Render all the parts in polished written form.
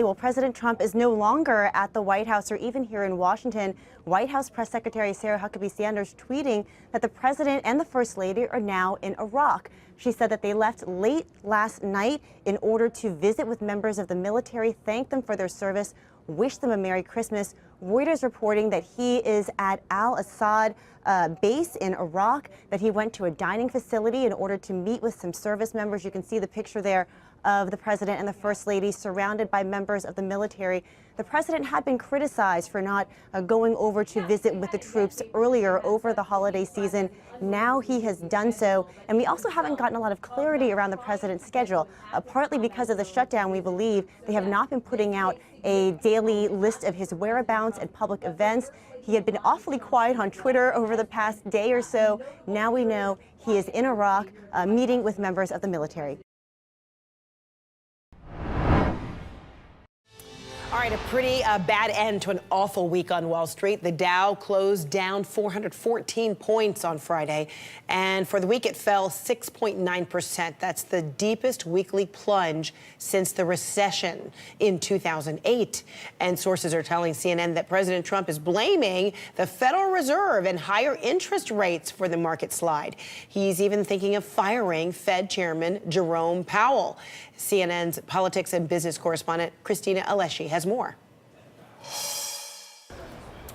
Well, President Trump is no longer at the White House or even here in Washington. White House Press Secretary Sarah Huckabee Sanders tweeting that the president and the First Lady are now in Iraq. She said that they left late last night in order to visit with members of the military, thank them for their service, wish them a Merry Christmas. Reuters reporting that he is at al-Assad base in Iraq, that he went to a dining facility in order to meet with some service members. You can see the picture there of the president and the First Lady surrounded by members of the military. The president had been criticized for not going over to visit with the troops earlier over the holiday season. Now he has done so, and we also haven't gotten a lot of clarity around the president's schedule. Partly because of the shutdown, we believe they have not been putting out a daily list of his whereabouts at public events. He had been awfully quiet on Twitter over the past day or so. Now we know he is in Iraq meeting with members of the military. All right, a pretty bad end to an awful week on Wall Street. The Dow closed down 414 points on Friday, and for the week it fell 6.9%. That's the deepest weekly plunge since the recession in 2008. And sources are telling CNN that President Trump is blaming the Federal Reserve and higher interest rates for the market slide. He's even thinking of firing Fed Chairman Jerome Powell. CNN's politics and business correspondent Christina Alessi has more.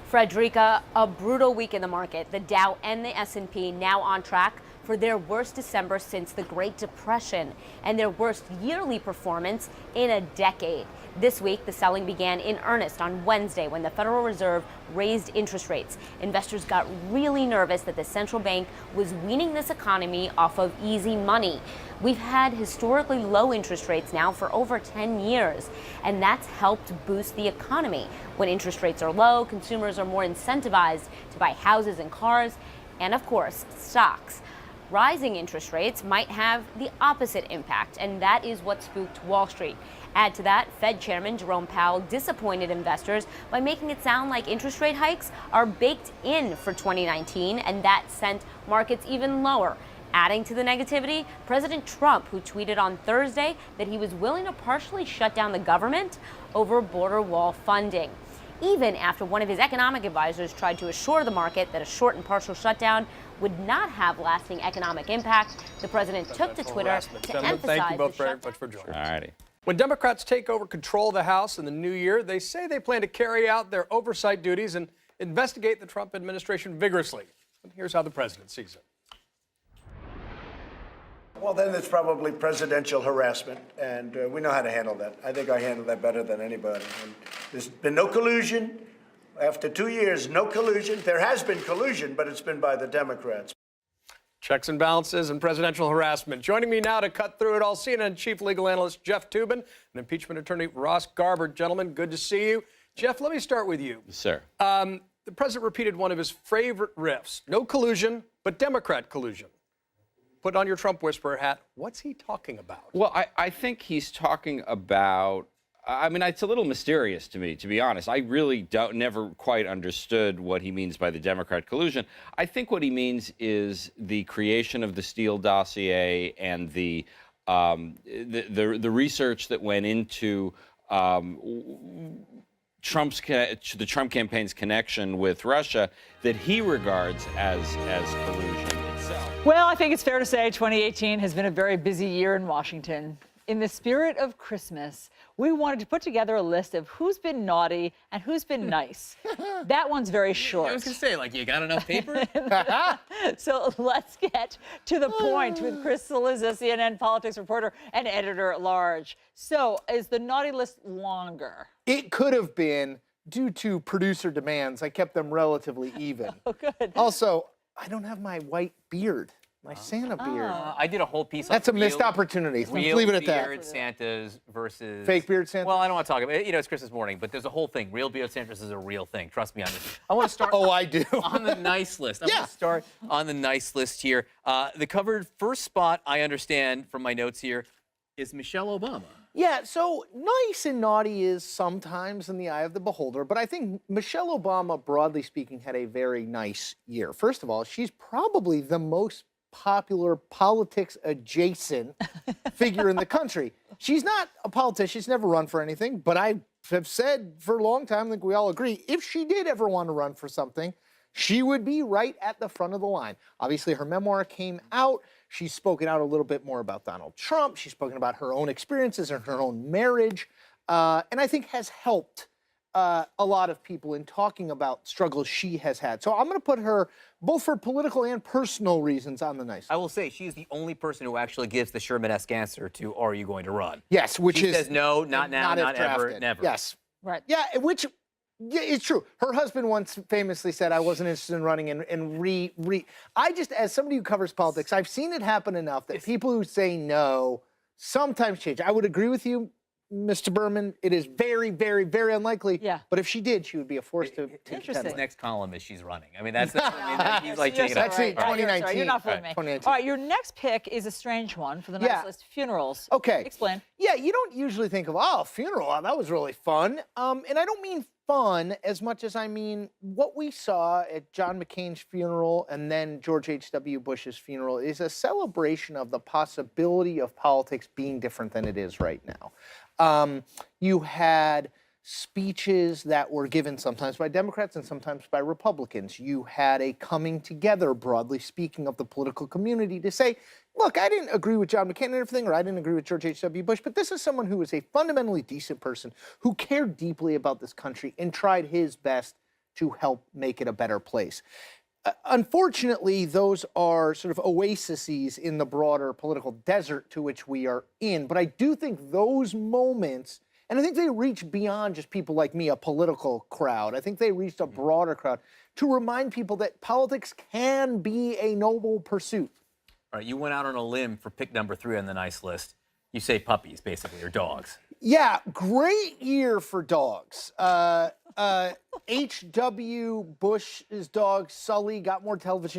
Frederica, a brutal week in the market. The Dow and the S&P now on track for their worst December since the Great Depression and their worst yearly performance in a decade. This week, the selling began in earnest on Wednesday when the Federal Reserve raised interest rates. Investors got really nervous that the central bank was weaning this economy off of easy money. We've had historically low interest rates now for over 10 years, and that's helped boost the economy. When interest rates are low, consumers are more incentivized to buy houses and cars, and of course, stocks. Rising interest rates might have the opposite impact, and that is what spooked Wall Street. Add to that, Fed Chairman Jerome Powell disappointed investors by making it sound like interest rate hikes are baked in for 2019, and that sent markets even lower. Adding to the negativity, President Trump, who tweeted on Thursday that he was willing to partially shut down the government over border wall funding. Even after one of his economic advisors tried to assure the market that a short and partial shutdown would not have lasting economic impact, the president took to Twitter to emphasize. Thank you both very much for joining. All righty. When Democrats take over control of the House in the new year, they say they plan to carry out their oversight duties and investigate the Trump administration vigorously. And here's how the president sees it. Well, then it's probably presidential harassment, and we know how to handle that. I think I handle that better than anybody. And there's been no collusion. After 2 years, no collusion. There has been collusion, but it's been by the Democrats. Checks and balances and presidential harassment. Joining me now to cut through it all, CNN Chief Legal Analyst Jeff Toobin and impeachment attorney Ross Garber. Gentlemen, good to see you. Jeff, let me start with you. Yes, sir. The president repeated one of his favorite riffs. No collusion, but Democrat collusion. Put on your Trump whisperer hat. What's he talking about? Well, I think he's talking about, I mean, it's a little mysterious to me, to be honest. I really never quite understood what he means by the Democrat collusion. I think what he means is the creation of the Steele dossier and the research that went into the Trump campaign's connection with Russia that he regards as collusion itself. Well, I think it's fair to say 2018 has been a very busy year in Washington. In the spirit of Christmas, we wanted to put together a list of who's been naughty and who's been nice. That one's very short. I was going to say, like, you got enough paper? So let's get to the point with Chris Cillizza, CNN politics reporter and editor at large. So is the naughty list longer? It could have been. Due to producer demands, I kept them relatively even. Oh, good. Also, I don't have my white beard, my Santa beard. I did a whole piece on That's a missed opportunity. Let's leave it at that. Real beard Santas versus... Fake beard Santas? Well, I don't want to talk about it. You know, it's Christmas morning, but there's a whole thing. Real beard Santas is a real thing. Trust me on this. I want to start... Oh, I do. On the nice list. I'm going to start on the nice list here. The covered first spot, I understand from my notes here, is Michelle Obama. Yeah, so nice and naughty is sometimes in the eye of the beholder, but I think Michelle Obama, broadly speaking, had a very nice year. First of all, she's probably the most popular politics adjacent figure in the country. She's not a politician. She's never run for anything, but I have said for a long time, I think we all agree, if she did ever want to run for something, she would be right at the front of the line. Obviously, her memoir came out. She's spoken out a little bit more about Donald Trump. She's spoken about her own experiences and her own marriage, and I think has helped a lot of people in talking about struggles she has had. So I'm going to put her, both for political and personal reasons, on the nice list. I will say she's the only person who actually gives the Sherman-esque answer to "Are you going to run?" Yes, which she is says no, not now, if not ever, drafted. never. Yes. Right. Yeah, which yeah, it's true. Her husband once famously said, I wasn't interested in running and I just, as somebody who covers politics, I've seen it happen enough that people who say no sometimes change. I would agree with you, Mr. Berman. It is very, very, very unlikely. Yeah. But if she did, she would be a force to Interesting. His next column is she's running. I mean, that's he's like taking That's it. it, 2019. You're not fooling me. 2019. All right, your next pick is a strange one for the nice Yeah. list, funerals. Okay. Explain. Yeah, you don't usually think of, oh, funeral, that was really fun. And I don't mean fun as much as I mean what we saw at John McCain's funeral and then George H.W. Bush's funeral is a celebration of the possibility of politics being different than it is right now. You had speeches that were given sometimes by Democrats and sometimes by Republicans. You had a coming together, broadly speaking, of the political community to say, look, I didn't agree with John McCain and everything, or I didn't agree with George H.W. Bush, but this is someone who is a fundamentally decent person who cared deeply about this country and tried his best to help make it a better place. Unfortunately, those are sort of oases in the broader political desert to which we are in. But I do think those moments, and I think they reach beyond just people like me, a political crowd. I think they reached a broader crowd to remind people that politics can be a noble pursuit. All right, you went out on a limb for pick number 3 on the nice list. You say puppies, basically, or dogs. Yeah, great year for dogs. H.W. Bush's dog, Sully, got more television